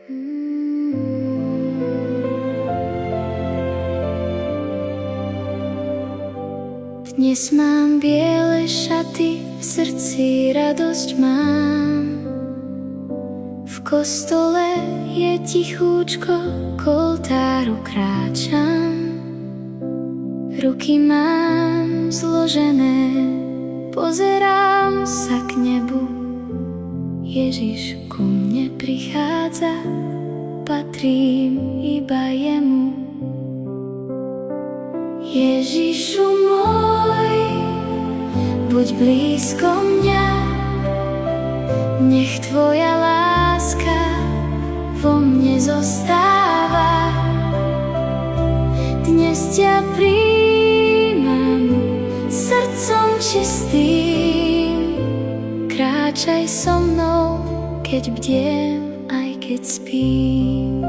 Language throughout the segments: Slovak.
Dnes mám biele šaty, v srdci radosť mám. V kostole je tichúčko, k oltáru kráčam. Ruky mám zložené, pozerám sa k nebu. Ježiš ku mne prichádza, patrím iba jemu. Ježišu môj, buď blízko mňa, nech tvoja láska vo mne zostáva. Dnes ťa prijímam srdcom čistým, kráčaj so mnou, keď bdiem, aj keď spím.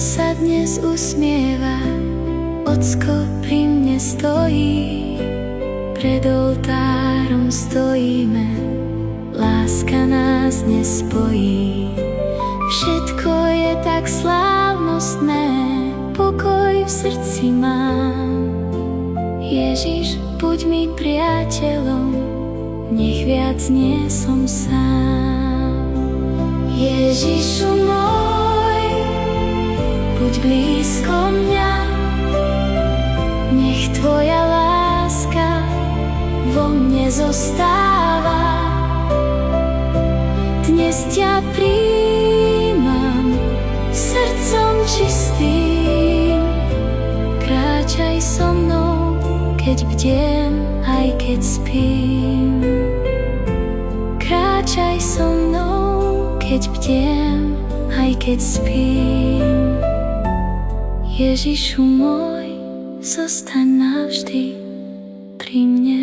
Sa dnes usmieva, ocko pri mne stojí. Pred oltárom stojíme, láska nás nespojí. Všetko je tak slávnostné, pokoj v srdci mám. Ježiš, buď mi priateľom, nech viac nie som sám. Ježišu môj, buď blízko mňa, nech tvoja láska vo mne zostáva. Dnes ťa prijímam srdcom čistým, kráčaj so mnou, keď bdiem, aj keď spím. Kráčaj so mnou, keď bdiem, aj keď spím. Ježišu môj, zostaň navždy pri mne.